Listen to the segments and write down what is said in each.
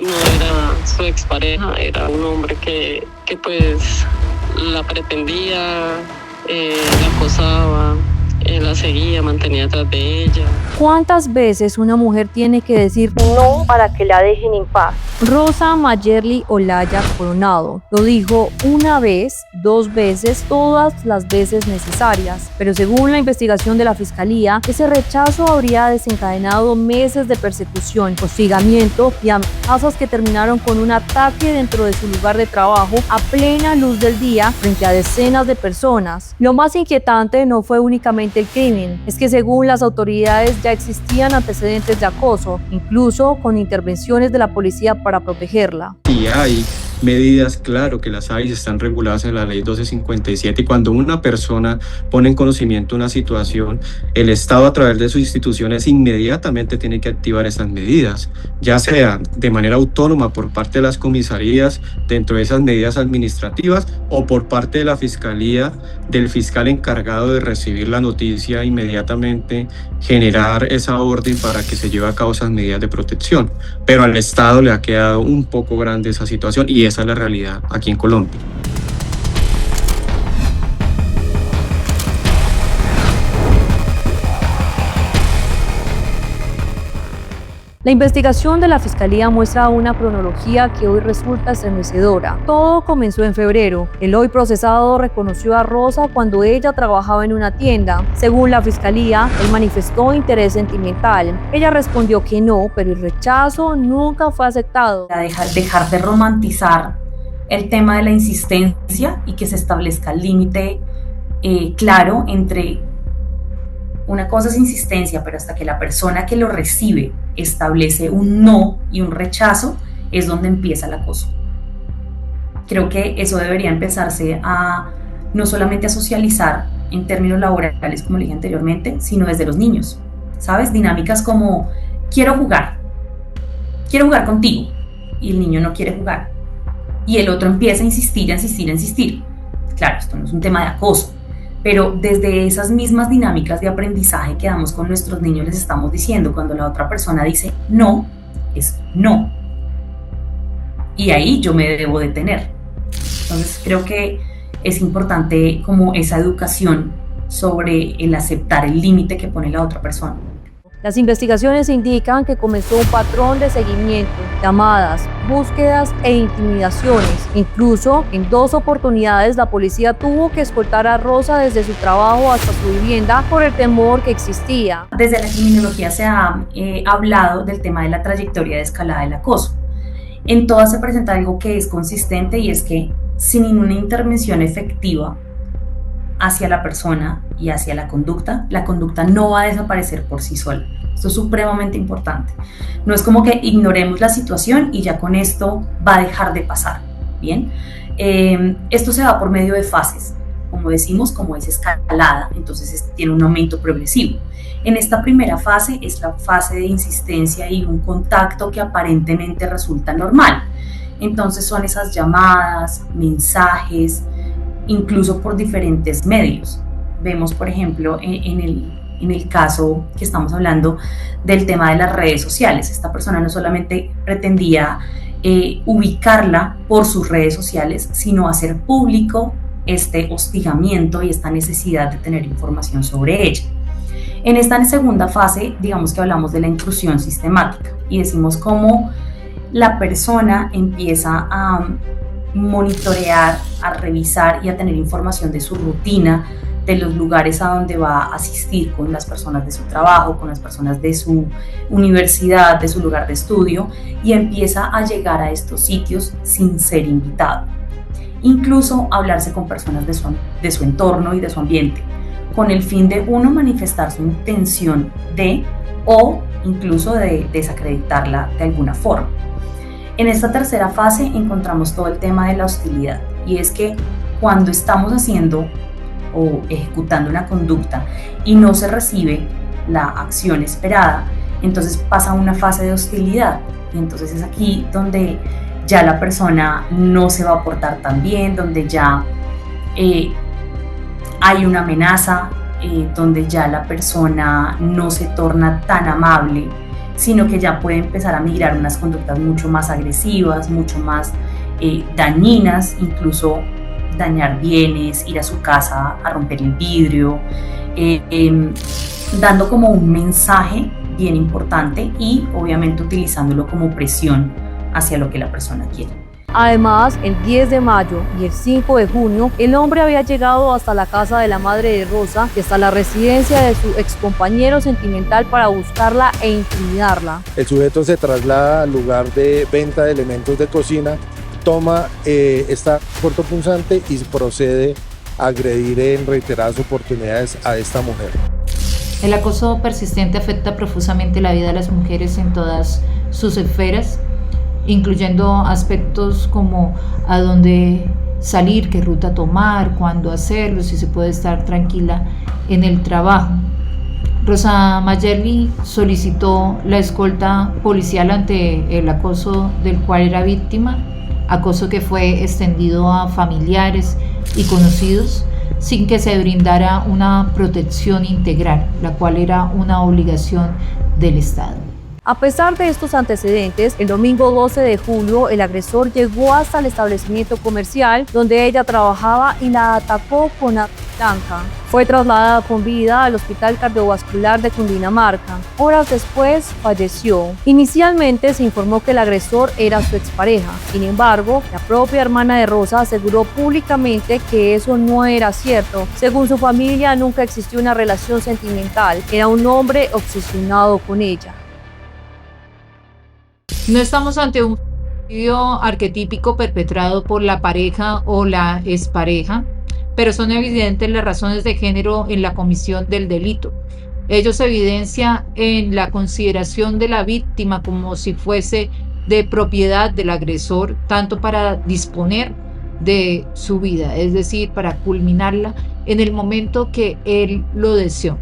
No era su expareja, era un hombre que pues la pretendía, la acosaba, la seguía, mantenía atrás de ella. ¿Cuántas veces una mujer tiene que decir no para que la dejen en paz? Rosa Mayerly Olaya Coronado lo dijo una vez, dos veces, todas las veces necesarias, pero según la investigación de la Fiscalía, ese rechazo habría desencadenado meses de persecución, hostigamiento y amenazas que terminaron con un ataque dentro de su lugar de trabajo a plena luz del día frente a decenas de personas. Lo más inquietante no fue únicamente el crimen, es que según las autoridades ya existían antecedentes de acoso, incluso con intervenciones de la policía para protegerla. Y hay medidas, claro que las hay, están reguladas en la ley 1257, y cuando una persona pone en conocimiento una situación, el Estado a través de sus instituciones inmediatamente tiene que activar esas medidas, ya sea de manera autónoma por parte de las comisarías dentro de esas medidas administrativas o por parte de la Fiscalía, del fiscal encargado de recibir la noticia, inmediatamente generar esa orden para que se lleve a cabo esas medidas de protección. Pero al Estado le ha quedado un poco grande esa situación y esa es la realidad aquí en Colombia. La investigación de la Fiscalía muestra una cronología que hoy resulta estremecedora. Todo comenzó en febrero. El hoy procesado reconoció a Rosa cuando ella trabajaba en una tienda. Según la Fiscalía, él manifestó interés sentimental. Ella respondió que no, pero el rechazo nunca fue aceptado. Dejar de romantizar el tema de la insistencia y que se establezca el límite claro entre una cosa es insistencia, pero hasta que la persona que lo recibe establece un no y un rechazo, es donde empieza el acoso. Creo que eso debería empezarse a no solamente a socializar en términos laborales, como le dije anteriormente, sino desde los niños, ¿sabes? Dinámicas como quiero jugar contigo, y el niño no quiere jugar, y el otro empieza a insistir, a insistir, a insistir. Claro, esto no es un tema de acoso, pero desde esas mismas dinámicas de aprendizaje que damos con nuestros niños les estamos diciendo, cuando la otra persona dice no, es no. Y ahí yo me debo detener. Entonces creo que es importante como esa educación sobre el aceptar el límite que pone la otra persona. Las investigaciones indican que comenzó un patrón de seguimiento, llamadas, búsquedas e intimidaciones. Incluso, en 2 oportunidades, la policía tuvo que escoltar a Rosa desde su trabajo hasta su vivienda por el temor que existía. Desde la criminología se ha hablado del tema de la trayectoria de escalada del acoso. En todas se presenta algo que es consistente, y es que sin ninguna intervención efectiva hacia la persona y hacia la conducta no va a desaparecer por sí sola. Esto es supremamente importante. No es como que ignoremos la situación y ya con esto va a dejar de pasar. Bien, esto se da por medio de fases, como decimos, como es escalada, entonces tiene un aumento progresivo. En esta primera fase es la fase de insistencia y un contacto que aparentemente resulta normal. Entonces son esas llamadas, mensajes, incluso por diferentes medios. Vemos, por ejemplo, en el caso que estamos hablando del tema de las redes sociales. Esta persona no solamente pretendía ubicarla por sus redes sociales, sino hacer público este hostigamiento y esta necesidad de tener información sobre ella. En esta segunda fase, digamos que hablamos de la intrusión sistemática y decimos cómo la persona empieza a monitorear, a revisar y a tener información de su rutina, de los lugares a donde va a asistir con las personas de su trabajo, con las personas de su universidad, de su lugar de estudio, y empieza a llegar a estos sitios sin ser invitado. Incluso hablarse con personas de su entorno y de su ambiente, con el fin de uno manifestar su intención de, o incluso de desacreditarla de alguna forma. En esta tercera fase encontramos todo el tema de la hostilidad, y es que cuando estamos haciendo o ejecutando una conducta y no se recibe la acción esperada, entonces pasa una fase de hostilidad, y entonces es aquí donde ya la persona no se va a portar tan bien, donde ya hay una amenaza, donde ya la persona no se torna tan amable, sino que ya puede empezar a migrar unas conductas mucho más agresivas, mucho más dañinas, incluso dañar bienes, ir a su casa a romper el vidrio, dando como un mensaje bien importante y obviamente utilizándolo como presión hacia lo que la persona quiere. Además, el 10 de mayo y el 5 de junio, el hombre había llegado hasta la casa de la madre de Rosa y hasta la residencia de su excompañero sentimental para buscarla e intimidarla. El sujeto se traslada al lugar de venta de elementos de cocina, toma esta cortopunzante y procede a agredir en reiteradas oportunidades a esta mujer. El acoso persistente afecta profusamente la vida de las mujeres en todas sus esferas, incluyendo aspectos como a dónde salir, qué ruta tomar, cuándo hacerlo, si se puede estar tranquila en el trabajo. Rosa Mayerly solicitó la escolta policial ante el acoso del cual era víctima, acoso que fue extendido a familiares y conocidos sin que se brindara una protección integral, la cual era una obligación del Estado. A pesar de estos antecedentes, el domingo 12 de julio el agresor llegó hasta el establecimiento comercial donde ella trabajaba y la atacó con arma blanca. Fue trasladada con vida al Hospital Cardiovascular de Cundinamarca. Horas después falleció. Inicialmente se informó que el agresor era su expareja. Sin embargo, la propia hermana de Rosa aseguró públicamente que eso no era cierto. Según su familia, nunca existió una relación sentimental. Era un hombre obsesionado con ella. No estamos ante un homicidio arquetípico perpetrado por la pareja o la expareja, pero son evidentes las razones de género en la comisión del delito. Ello se evidencia en la consideración de la víctima como si fuese de propiedad del agresor, tanto para disponer de su vida, es decir, para culminarla en el momento que él lo deseó.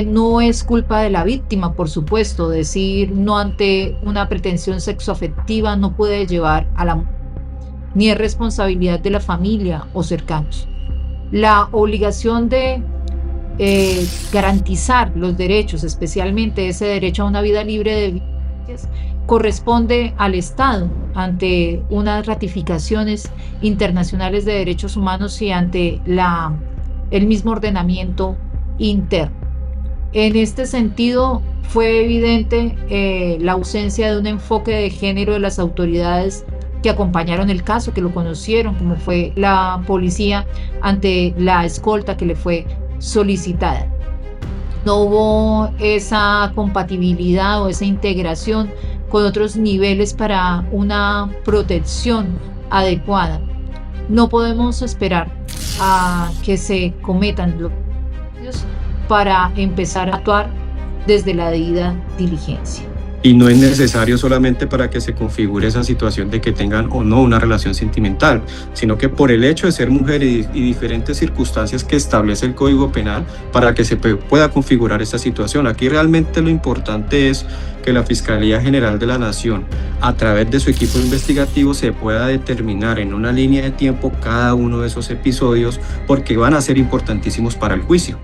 No es culpa de la víctima, por supuesto. Decir no ante una pretensión sexoafectiva no puede llevar a la muerte, ni es responsabilidad de la familia o cercanos. La obligación de garantizar los derechos, especialmente ese derecho a una vida libre de violencias, corresponde al Estado ante unas ratificaciones internacionales de derechos humanos y ante el mismo ordenamiento interno. En este sentido, fue evidente la ausencia de un enfoque de género de las autoridades que acompañaron el caso, que lo conocieron, como fue la policía ante la escolta que le fue solicitada. No hubo esa compatibilidad o esa integración con otros niveles para una protección adecuada. No podemos esperar a que se cometan los homicidios para empezar a actuar desde la debida diligencia. Y no es necesario solamente para que se configure esa situación de que tengan o no una relación sentimental, sino que por el hecho de ser mujer y diferentes circunstancias que establece el Código Penal para que se pueda configurar esta situación. Aquí realmente lo importante es que la Fiscalía General de la Nación, a través de su equipo investigativo, se pueda determinar en una línea de tiempo cada uno de esos episodios, porque van a ser importantísimos para el juicio.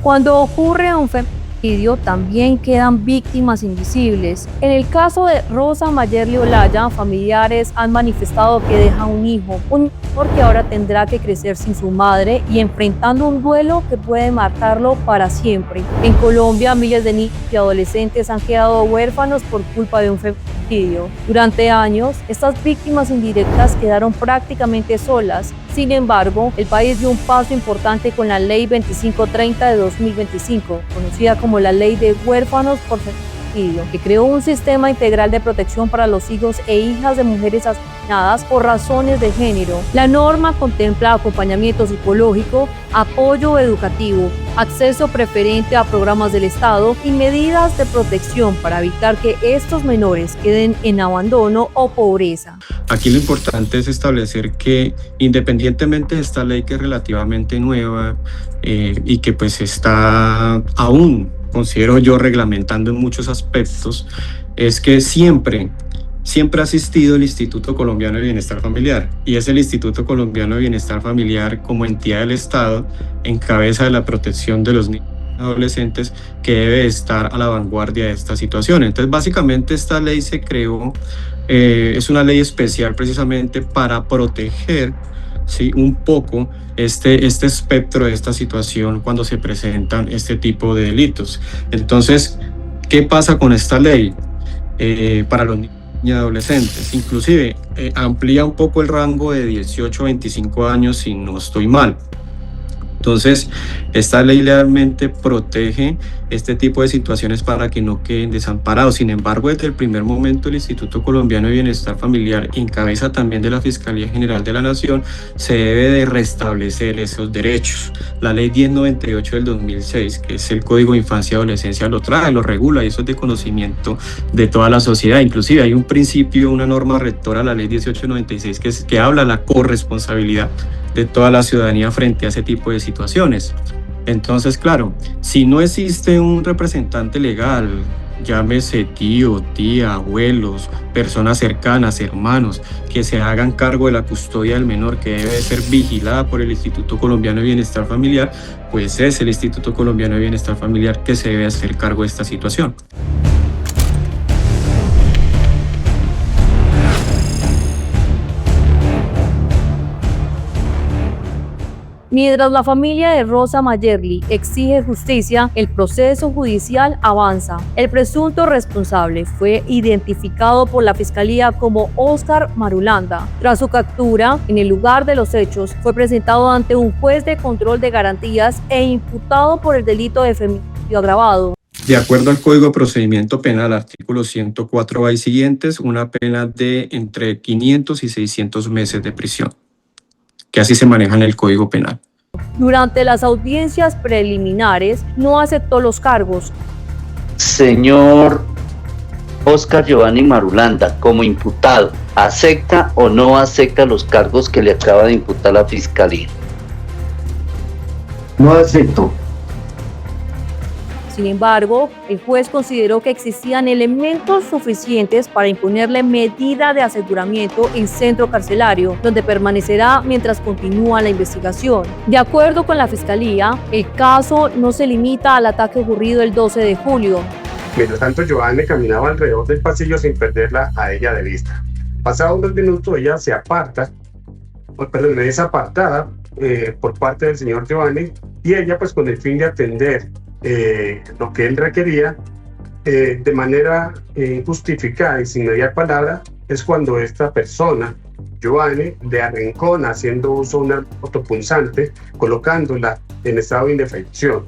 Cuando ocurre un feminicidio, también quedan víctimas invisibles. En el caso de Rosa Mayerly Olaya, familiares han manifestado que deja un hijo, un menor que ahora tendrá que crecer sin su madre y enfrentando un duelo que puede marcarlo para siempre. En Colombia, miles de niños y adolescentes han quedado huérfanos por culpa de un feminicidio. Durante años, estas víctimas indirectas quedaron prácticamente solas. Sin embargo, el país dio un paso importante con la Ley 2530 de 2025, conocida como la Ley de Huérfanos por Feminicidio, que creó un sistema integral de protección para los hijos e hijas de mujeres asesinadas por razones de género. La norma contempla acompañamiento psicológico, apoyo educativo, acceso preferente a programas del Estado y medidas de protección para evitar que estos menores queden en abandono o pobreza. Aquí lo importante es establecer que, independientemente de esta ley que es relativamente nueva y que pues está aún, considero yo, reglamentando en muchos aspectos, es que siempre siempre ha existido el Instituto Colombiano de Bienestar Familiar, y es el Instituto Colombiano de Bienestar Familiar como entidad del Estado en cabeza de la protección de los niños y adolescentes que debe estar a la vanguardia de esta situación. Entonces básicamente esta ley se creó, es una ley especial precisamente para proteger, ¿sí?, un poco este espectro de esta situación cuando se presentan este tipo de delitos. Entonces, ¿qué pasa con esta ley? Para los niños y adolescentes, inclusive amplía un poco el rango de 18 a 25 años si no estoy mal. Entonces, esta ley realmente protege este tipo de situaciones para que no queden desamparados. Sin embargo, desde el primer momento el Instituto Colombiano de Bienestar Familiar, en cabeza también de la Fiscalía General de la Nación, se debe de restablecer esos derechos. La ley 1098 del 2006, que es el Código de Infancia y Adolescencia, lo trae, lo regula, y eso es de conocimiento de toda la sociedad. Inclusive hay un principio, una norma rectora, la ley 1896, que habla de la corresponsabilidad de toda la ciudadanía frente a ese tipo de situaciones. Entonces, claro, si no existe un representante legal, llámese tío, tía, abuelos, personas cercanas, hermanos, que se hagan cargo de la custodia del menor, que debe ser vigilada por el Instituto Colombiano de Bienestar Familiar, pues es el Instituto Colombiano de Bienestar Familiar que se debe hacer cargo de esta situación. Mientras la familia de Rosa Mayerly exige justicia, el proceso judicial avanza. El presunto responsable fue identificado por la Fiscalía como Óscar Marulanda. Tras su captura, en el lugar de los hechos, fue presentado ante un juez de control de garantías e imputado por el delito de femicidio agravado. De acuerdo al Código de Procedimiento Penal, artículo 104A y siguientes, una pena de entre 500 y 600 meses de prisión, que así se maneja en el Código Penal. Durante las audiencias preliminares no aceptó los cargos. Señor Óscar Giovanni Marulanda, como imputado, ¿acepta o no acepta los cargos que le acaba de imputar la Fiscalía? No acepto. Sin embargo, el juez consideró que existían elementos suficientes para imponerle medida de aseguramiento en centro carcelario, donde permanecerá mientras continúa la investigación. De acuerdo con la Fiscalía, el caso no se limita al ataque ocurrido el 12 de julio. Mientras tanto, Giovanni caminaba alrededor del pasillo sin perderla a ella de vista. Pasados unos minutos, ella se aparta, es apartada por parte del señor Giovanni, y ella, pues con el fin de atender lo que él requería de manera injustificada y sin mediar palabra, es cuando esta persona, Giovanni, le arrincona haciendo uso de un autopunzante, colocándola en estado de indefensión,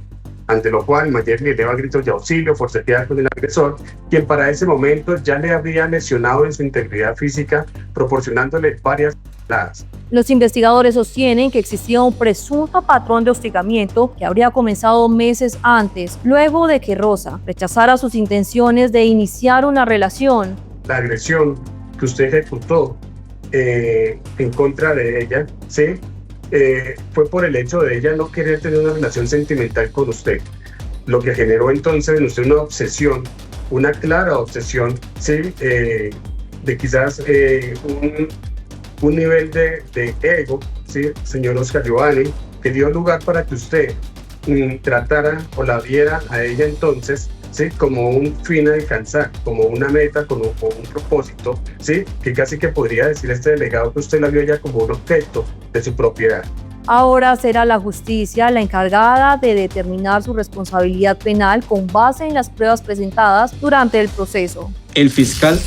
ante lo cual Mayerly eleva gritos de auxilio, forcejear con el agresor, quien para ese momento ya le había lesionado en su integridad física, proporcionándole varias patadas. Los investigadores sostienen que existía un presunto patrón de hostigamiento que habría comenzado meses antes, luego de que Rosa rechazara sus intenciones de iniciar una relación. La agresión que usted ejecutó en contra de ella, ¿sí?, fue por el hecho de ella no querer tener una relación sentimental con usted, lo que generó entonces en usted una obsesión, una clara obsesión, ¿sí?, de quizás un nivel de ego, ¿sí?, señor Óscar Giovanni, que dio lugar para que usted tratara o la viera a ella entonces, ¿sí?, como un fin a alcanzar, como una meta, como un propósito, ¿sí?, que casi que podría decir este delegado que usted la vio ya como un objeto de su propiedad. Ahora será la justicia la encargada de determinar su responsabilidad penal con base en las pruebas presentadas durante el proceso. El fiscal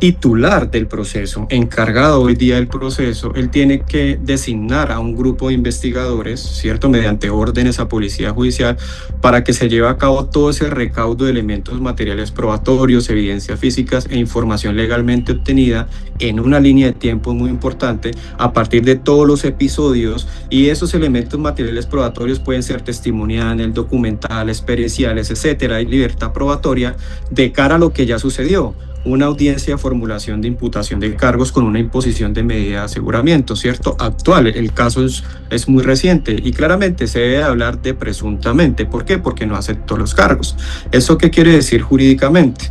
titular del proceso, encargado hoy día del proceso, él tiene que designar a un grupo de investigadores, ¿cierto?, mediante órdenes a Policía Judicial, para que se lleve a cabo todo ese recaudo de elementos materiales probatorios, evidencias físicas e información legalmente obtenida en una línea de tiempo muy importante a partir de todos los episodios, y esos elementos materiales probatorios pueden ser testimoniales, documentales, periciales, etcétera. Hay libertad probatoria de cara a lo que ya sucedió. Una audiencia de formulación de imputación de cargos con una imposición de medida de aseguramiento, ¿cierto?, actual. El caso es muy reciente y claramente se debe hablar de presuntamente. ¿Por qué? Porque no aceptó los cargos. ¿Eso qué quiere decir jurídicamente?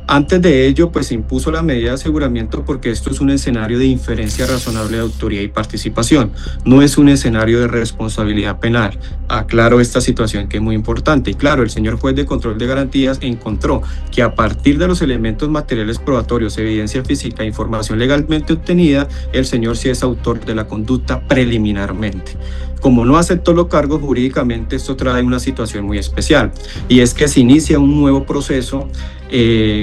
Antes de ello, pues se impuso la medida de aseguramiento porque esto es un escenario de inferencia razonable de autoría y participación, no es un escenario de responsabilidad penal. Aclaro esta situación que es muy importante. Y claro, el señor juez de control de garantías encontró que a partir de los elementos materiales probatorios, evidencia física e información legalmente obtenida, el señor sí es autor de la conducta preliminarmente. Como no aceptó los cargos jurídicamente, esto trae una situación muy especial, y es que se inicia un nuevo proceso.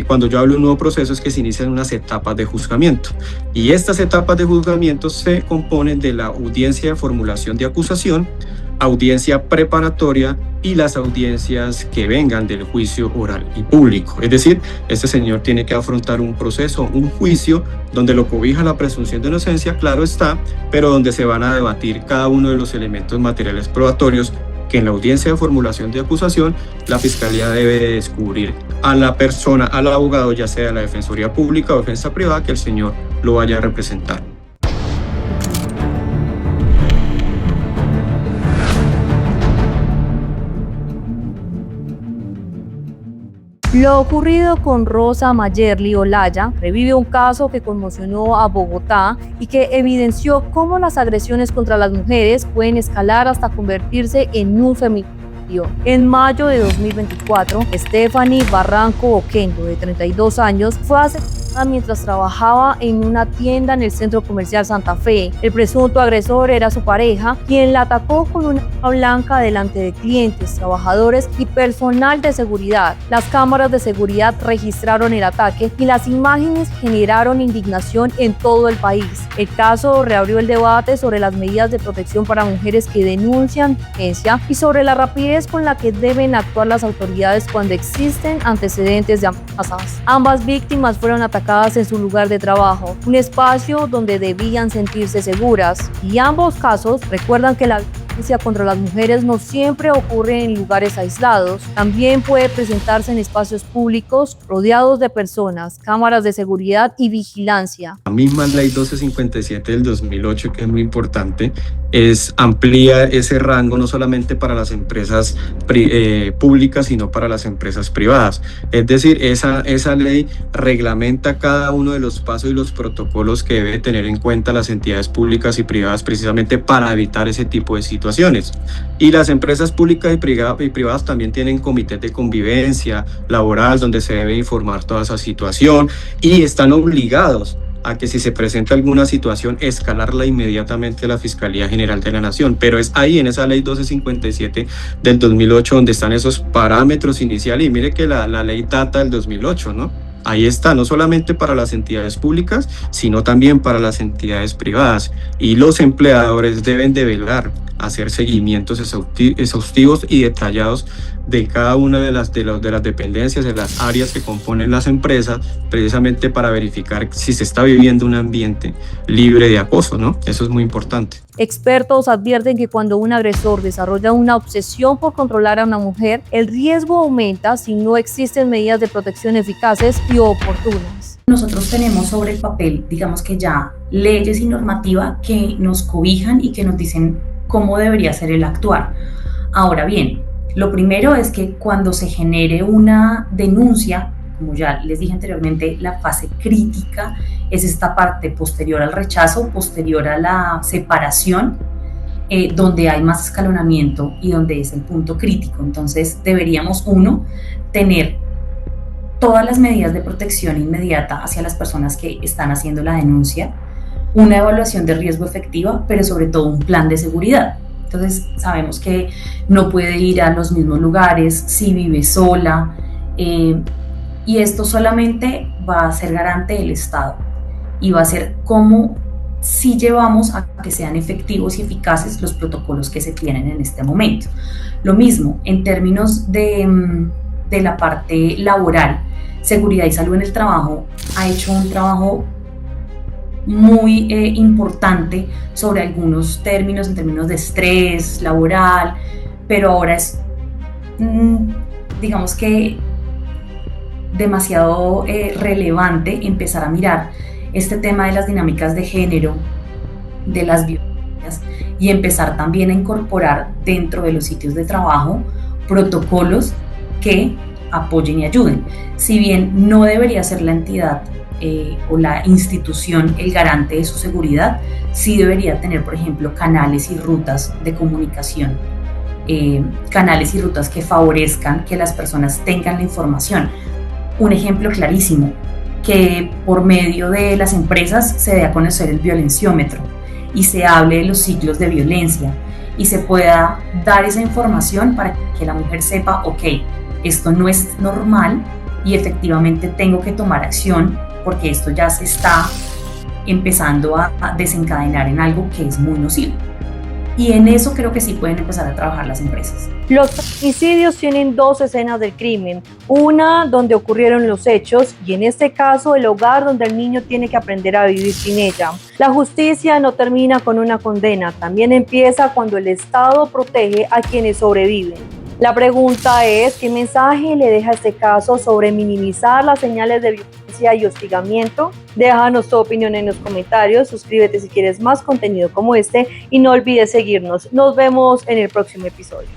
Cuando yo hablo de un nuevo proceso es que se inician unas etapas de juzgamiento, y estas etapas de juzgamiento se componen de la audiencia de formulación de acusación, audiencia preparatoria y las audiencias que vengan del juicio oral y público. Es decir, este señor tiene que afrontar un proceso, un juicio, donde lo cobija la presunción de inocencia, claro está, pero donde se van a debatir cada uno de los elementos materiales probatorios que en la audiencia de formulación de acusación la Fiscalía debe descubrir a la persona, al abogado, ya sea la Defensoría Pública o Defensa Privada, que el señor lo vaya a representar. Lo ocurrido con Rosa Mayerly Olaya revive un caso que conmocionó a Bogotá y que evidenció cómo las agresiones contra las mujeres pueden escalar hasta convertirse en un feminicidio. En mayo de 2024, Stephanie Barranco Oquendo, de 32 años, fue asesinada mientras trabajaba en una tienda en el centro comercial Santa Fe. El presunto agresor era su pareja, quien la atacó con una arma blanca delante de clientes, trabajadores y personal de seguridad. Las cámaras de seguridad registraron el ataque y las imágenes generaron indignación en todo el país. El caso reabrió el debate sobre las medidas de protección para mujeres que denuncian violencia y sobre la rapidez con la que deben actuar las autoridades cuando existen antecedentes de amenazas. Ambas víctimas fueron atacadas en su lugar de trabajo, un espacio donde debían sentirse seguras, y ambos casos recuerdan que la violencia contra las mujeres no siempre ocurre en lugares aislados, también puede presentarse en espacios públicos rodeados de personas, cámaras de seguridad y vigilancia. La misma ley 1257 del 2008, que es muy importante, amplía ese rango no solamente para las empresas públicas, sino para las empresas privadas. Es decir, esa ley reglamenta cada uno de los pasos y los protocolos que debe tener en cuenta las entidades públicas y privadas precisamente para evitar ese tipo de situaciones. Y las empresas públicas y privadas también tienen comités de convivencia laboral donde se debe informar toda esa situación, y están obligados a que si se presenta alguna situación, escalarla inmediatamente a la Fiscalía General de la Nación. Pero es ahí, en esa ley 1257 del 2008, donde están esos parámetros iniciales, y mire que la ley data del 2008, ¿no? Ahí está, no solamente para las entidades públicas, sino también para las entidades privadas. Y los empleadores deben de velar, hacer seguimientos exhaustivos y detallados de cada una de las dependencias, de las áreas que componen las empresas, precisamente para verificar si se está viviendo un ambiente libre de acoso, ¿no? Eso es muy importante. Expertos advierten que cuando un agresor desarrolla una obsesión por controlar a una mujer, el riesgo aumenta si no existen medidas de protección eficaces y oportunas. Nosotros tenemos sobre el papel, digamos que ya, leyes y normativa que nos cobijan y que nos dicen cómo debería ser el actuar. Ahora bien, lo primero es que cuando se genere una denuncia, como ya les dije anteriormente, la fase crítica es esta parte posterior al rechazo, posterior a la separación, donde hay más escalonamiento y donde es el punto crítico. Entonces deberíamos, uno, tener todas las medidas de protección inmediata hacia las personas que están haciendo la denuncia, una evaluación de riesgo efectiva, pero sobre todo un plan de seguridad. Entonces sabemos que no puede ir a los mismos lugares si vive sola, y esto solamente va a ser garante del Estado y va a ser como si llevamos a que sean efectivos y eficaces los protocolos que se tienen en este momento. Lo mismo en términos de la parte laboral, Seguridad y Salud en el Trabajo ha hecho un trabajo muy importante sobre algunos términos, en términos de estrés laboral, pero ahora es, digamos que, demasiado relevante empezar a mirar este tema de las dinámicas de género, de las violencias, y empezar también a incorporar dentro de los sitios de trabajo protocolos que apoyen y ayuden. Si bien no debería ser la entidad o la institución el garante de su seguridad, sí debería tener, por ejemplo, canales y rutas de comunicación, canales y rutas que favorezcan que las personas tengan la información. Un ejemplo clarísimo, que por medio de las empresas se dé a conocer el violenciómetro y se hable de los ciclos de violencia y se pueda dar esa información para que la mujer sepa, ok, esto no es normal y efectivamente tengo que tomar acción porque esto ya se está empezando a desencadenar en algo que es muy nocivo. Y en eso creo que sí pueden empezar a trabajar las empresas. Los homicidios tienen dos escenas del crimen, una donde ocurrieron los hechos y en este caso el hogar donde el niño tiene que aprender a vivir sin ella. La justicia no termina con una condena, también empieza cuando el Estado protege a quienes sobreviven. La pregunta es, ¿qué mensaje le deja este caso sobre minimizar las señales de violencia y hostigamiento? Déjanos tu opinión en los comentarios, suscríbete si quieres más contenido como este y no olvides seguirnos. Nos vemos en el próximo episodio.